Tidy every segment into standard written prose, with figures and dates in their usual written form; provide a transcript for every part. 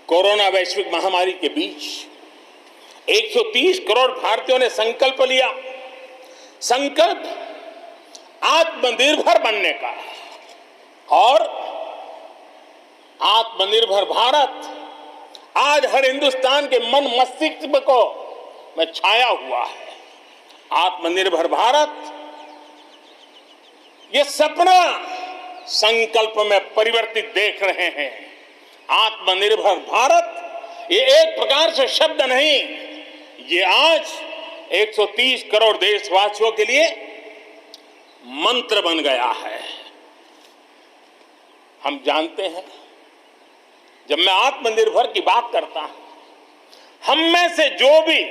Corona वैश्विक महामारी के बीच 130 करोड़ भारतीयों ने संकल्प लिया, संकल्प आत्मनिर्भर बनने का। और आत्मनिर्भर भारत आज हर हिंदुस्तान के मन मस्तिष्क को में छाया हुआ है। आत्मनिर्भर भारत ये सपना संकल्प में परिवर्तित देख रहे हैं। आत्मनिर्भर भारत ये एक प्रकार से शब्द नहीं, ये आज 130 करोड़ देशवासियों के लिए मंत्र बन गया है। हम जानते हैं, जब मैं आत्मनिर्भर की बात करता हूं, हम में से जो भी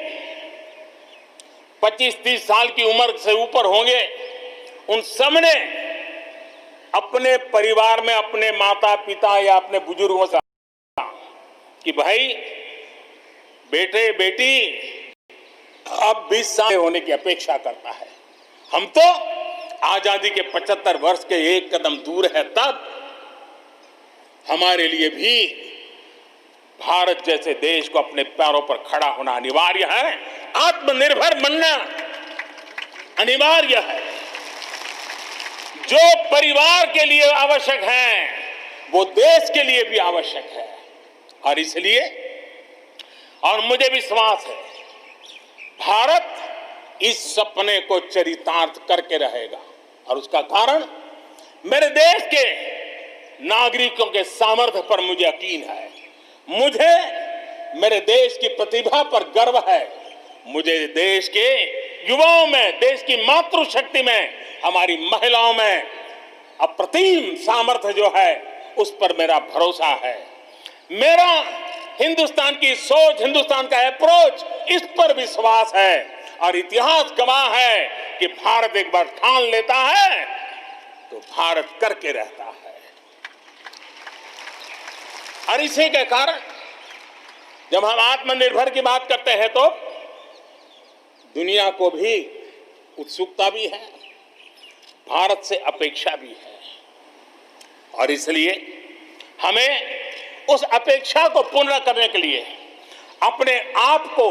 25-30 साल की उम्र से ऊपर होंगे, उन सब ने अपने परिवार में अपने माता पिता या अपने बुजुर्गों से कि भाई बेटे बेटी अब 20 साल होने की अपेक्षा करता है। हम तो आजादी के 75 वर्ष के एक कदम दूर है, तब हमारे लिए भी भारत जैसे देश को अपने पैरों पर खड़ा होना अनिवार्य है। आत्मनिर्भर बनना अनिवार्य है। जो परिवार के लिए आवश्यक है वो देश के लिए भी आवश्यक है। और इसलिए और मुझे विश्वास है भारत इस सपने को चरितार्थ करके रहेगा। और उसका कारण मेरे देश के नागरिकों के सामर्थ्य पर मुझे यकीन है। मुझे मेरे देश की प्रतिभा पर गर्व है। मुझे देश के युवाओं में, देश की मातृशक्ति में, हमारी महिलाओं में अप्रतिम सामर्थ्य जो है उस पर मेरा भरोसा है। मेरा हिंदुस्तान की सोच, हिंदुस्तान का अप्रोच, इस पर विश्वास है। और इतिहास गवाह है कि भारत एक बार ठान लेता है तो भारत करके रहता है। और इसी के कारण जब हम आत्मनिर्भर की बात करते हैं तो दुनिया को भी उत्सुकता भी है, भारत से अपेक्षा भी है। और इसलिए हमें उस अपेक्षा को पूर्ण करने के लिए अपने आप को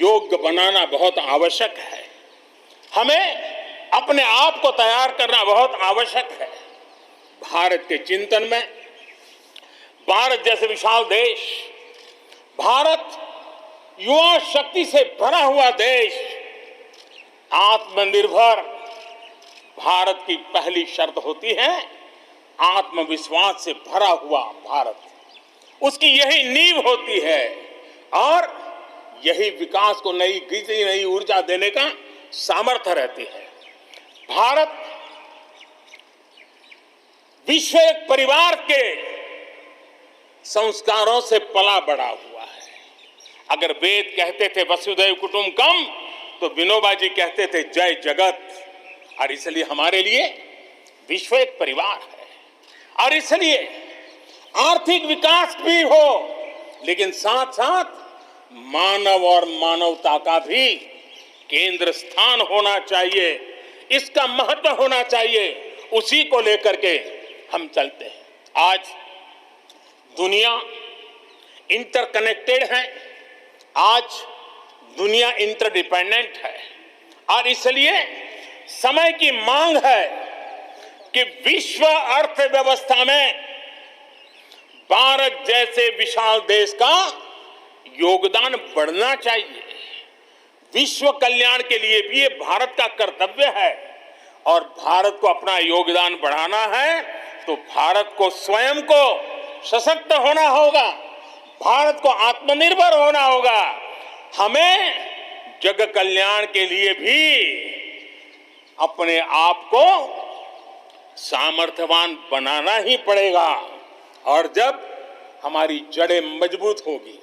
योग्य बनाना बहुत आवश्यक है। हमें अपने आप को तैयार करना बहुत आवश्यक है। भारत के चिंतन में भारत जैसे विशाल देश, भारत युवा शक्ति से भरा हुआ देश, आत्मनिर्भर भारत की पहली शर्त होती है आत्मविश्वास से भरा हुआ भारत। उसकी यही नींव होती है और यही विकास को नई ऊर्जा देने का सामर्थ्य रहती है। भारत विश्व एक परिवार के संस्कारों से पला बड़ा हुआ है। अगर वेद कहते थे वसुधैव कुटुंबकम, तो विनोबा जी कहते थे जय जगत। और इसलिए हमारे लिए विश्व एक परिवार है। और इसलिए आर्थिक विकास भी हो, लेकिन साथ साथ मानव और मानवता का भी केंद्र स्थान होना चाहिए, इसका महत्व होना चाहिए। उसी को लेकर के हम चलते हैं। आज दुनिया इंटरकनेक्टेड है, आज दुनिया इंटरडिपेंडेंट है। और इसलिए समय की मांग है कि विश्व अर्थव्यवस्था में भारत जैसे विशाल देश का योगदान बढ़ना चाहिए। विश्व कल्याण के लिए भी ये भारत का कर्तव्य है। और भारत को अपना योगदान बढ़ाना है तो भारत को स्वयं को सशक्त होना होगा, भारत को आत्मनिर्भर होना होगा। हमें जग कल्याण के लिए भी अपने आप को सामर्थ्यवान बनाना ही पड़ेगा। और जब हमारी जड़ें मजबूत होगी,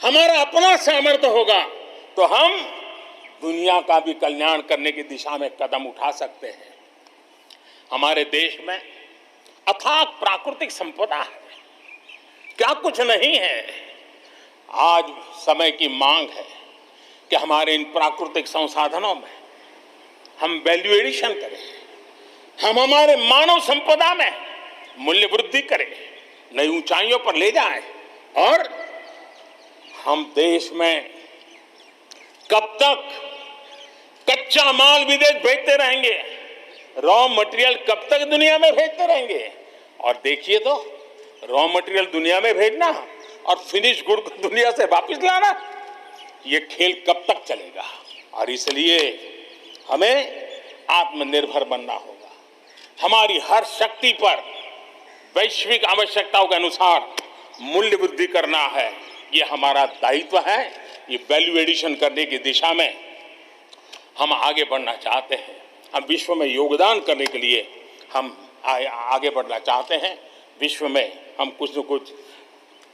हमारा अपना सामर्थ्य होगा, तो हम दुनिया का भी कल्याण करने की दिशा में कदम उठा सकते हैं। हमारे देश में अथाक प्राकृतिक संपदा है, क्या कुछ नहीं है। आज समय की मांग है कि हमारे इन प्राकृतिक संसाधनों में हम वैल्यू एडिशन करें, हम हमारे मानव संपदा में मूल्य वृद्धि करें। नई ऊंचाइयों पर ले जाए। और हम देश में कब तक कच्चा माल विदेश भेजते रहेंगे, रॉ मटेरियल कब तक दुनिया में भेजते रहेंगे? और देखिए तो, रॉ मटेरियल दुनिया में भेजना और फिनिश गुड को दुनिया से वापस लाना, ये खेल कब तक चलेगा? और इसलिए हमें आत्मनिर्भर बनना होगा। हमारी हर शक्ति पर वैश्विक आवश्यकताओं के अनुसार मूल्य वृद्धि करना है, ये हमारा दायित्व है। ये वैल्यू एडिशन करने की दिशा में हम आगे बढ़ना चाहते हैं। हम विश्व में योगदान करने के लिए हम आगे बढ़ना चाहते हैं। विश्व में हम कुछ न कुछ,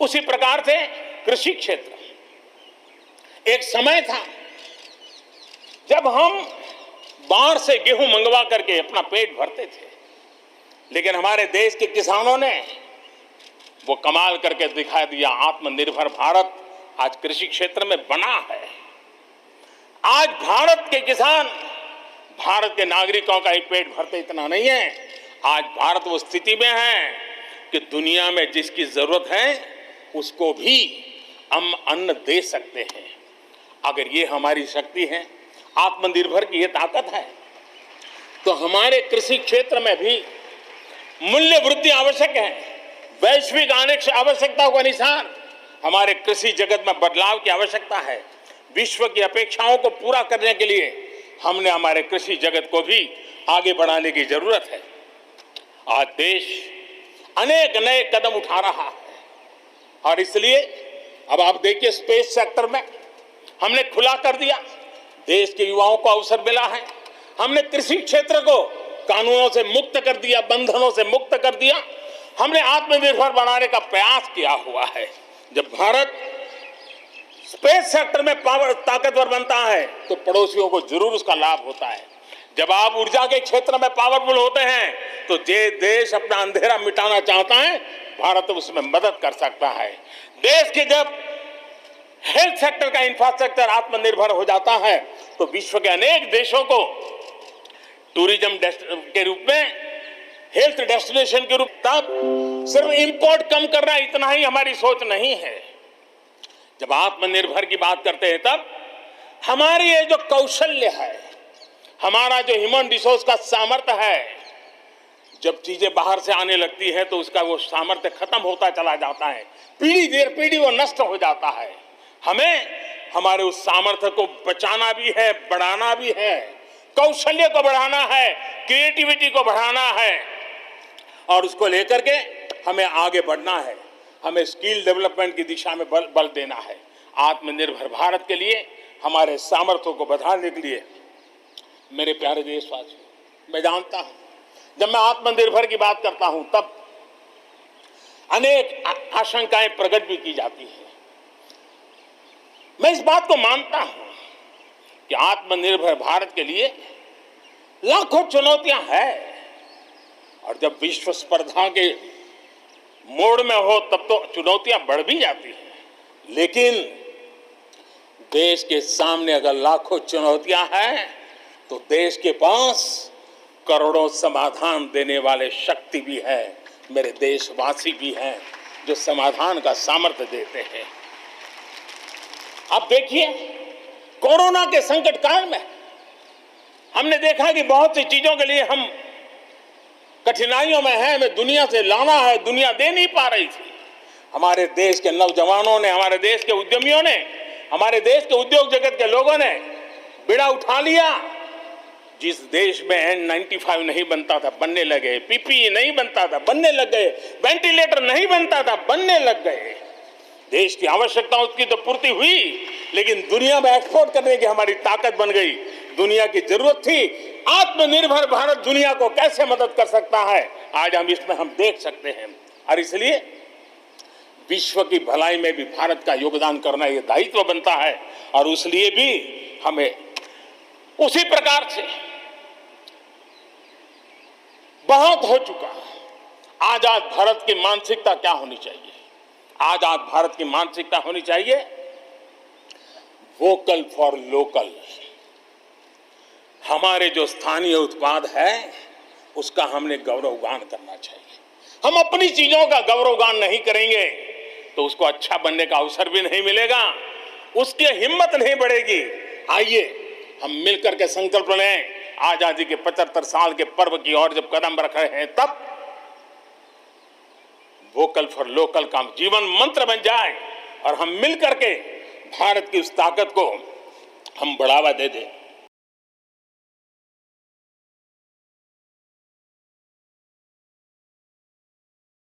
उसी प्रकार से कृषि क्षेत्र, एक समय था जब हम बाहर से गेहूं मंगवा करके अपना पेट भरते थे, लेकिन हमारे देश के किसानों ने वो कमाल करके दिखा दिया। आत्मनिर्भर भारत आज कृषि क्षेत्र में बना है। आज भारत के किसान, भारत के नागरिकों का ही पेट भरते इतना नहीं है, आज भारत वो स्थिति में है कि दुनिया में जिसकी जरूरत है उसको भी हम अन्न दे सकते हैं। अगर ये हमारी शक्ति है, आत्मनिर्भर की ये ताकत है, तो हमारे कृषि क्षेत्र में भी मूल्य वृद्धि आवश्यक है। वैश्विक आवश्यकताओं के अनुसार हमारे कृषि जगत में बदलाव की आवश्यकता है। विश्व की अपेक्षाओं को पूरा करने के लिए हमने हमारे कृषि जगत को भी आगे बढ़ाने की जरूरत है। आज देश अनेक नए कदम उठा रहा है और इसलिए अब आप देखिए, स्पेस सेक्टर में हमने खुला कर दिया, देश के युवाओं को अवसर मिला है। हमने कृषि क्षेत्र को कानूनों से मुक्त कर दिया, बंधनों से मुक्त कर दिया। हमने आत्मनिर्भर बनाने का प्रयास किया हुआ है। जब भारत स्पेस सेक्टर में ताकतवर बनता है तो पड़ोसियों को जरूर उसका लाभ होता है। जब आप ऊर्जा के क्षेत्र में पावरफुल होते हैं तो जे देश अपना अंधेरा मिटाना चाहता है, भारत उसमें मदद कर सकता है। देश के जब हेल्थ सेक्टर का इंफ्रास्ट्रक्चर आत्मनिर्भर हो जाता है तो विश्व के अनेक देशों को टूरिज्म के रूप में, हेल्थ डेस्टिनेशन के रूप, तब सिर्फ इंपोर्ट कम करना इतना ही हमारी सोच नहीं है। जब आत्मनिर्भर की बात करते हैं तब हमारी ये जो कौशल्य है, हमारा जो ह्यूमन रिसोर्स का सामर्थ्य है, जब चीजें बाहर से आने लगती है तो उसका वो सामर्थ्य खत्म होता चला जाता है, पीढ़ी दर पीढ़ी वो नष्ट हो जाता है। हमें हमारे उस सामर्थ्य को बचाना भी है, बढ़ाना भी है, कौशल्य को बढ़ाना है, क्रिएटिविटी को बढ़ाना है और उसको लेकर के हमें आगे बढ़ना है। हमें स्किल डेवलपमेंट की दिशा में बल देना है। आत्मनिर्भर भारत के लिए, हमारे सामर्थ्य को बढ़ाने के लिए, मेरे प्यारे देशवासियों, मैं जानता हूं जब मैं आत्मनिर्भर की बात करता हूं तब अनेक आशंकाएं प्रकट भी की जाती है। मैं इस बात को मानता हूं कि आत्मनिर्भर भारत के लिए लाखों चुनौतियां हैं और जब विश्व स्पर्धा के मोड़ में हो तब तो चुनौतियां बढ़ भी जाती हैं। लेकिन देश के सामने अगर लाखों चुनौतियां हैं तो देश के पास करोड़ों समाधान देने वाले शक्ति भी है, मेरे देशवासी भी हैं जो समाधान का सामर्थ्य देते हैं। अब देखिए, कोरोना के संकट काल में हमने देखा कि बहुत सी चीजों के लिए हम कठिनाइयों में हैं, हमें दुनिया से लाना है, दुनिया दे नहीं पा रही थी। हमारे देश के नौजवानों ने, हमारे देश के उद्यमियों ने, हमारे देश के उद्योग जगत के लोगों ने बीड़ा उठा लिया। जिस देश में N95 नहीं बनता था बनने लगे, PPE नहीं बनता था बनने लग गए, वेंटिलेटर नहीं बनता था बनने लग गए। देश की आवश्यकताओं की तो पूर्ति हुई, लेकिन दुनिया में एक्सपोर्ट करने की हमारी ताकत बन गई। दुनिया की जरूरत थी। आत्मनिर्भर भारत दुनिया को कैसे मदद कर सकता है, आज हम इसमें हम देख सकते हैं। और इसलिए विश्व की भलाई में भी भारत का योगदान करना ये दायित्व बनता है और उसलिए भी हमें उसी प्रकार से बहुत हो चुका। आजाद भारत की मानसिकता क्या होनी चाहिए? आजाद भारत की मानसिकता होनी चाहिए वोकल फॉर लोकल। हमारे जो स्थानीय उत्पाद है उसका हमने गौरवगान करना चाहिए। हम अपनी चीजों का गौरवगान नहीं करेंगे तो उसको अच्छा बनने का अवसर भी नहीं मिलेगा, उसकी हिम्मत नहीं बढ़ेगी। आइए हम मिलकर के संकल्प लें, आजादी के 75 साल के पर्व की ओर जब कदम रख रहे हैं तब वोकल फॉर लोकल का जीवन मंत्र बन जाए और हम मिलकर के भारत की उस ताकत को हम बढ़ावा दे दें।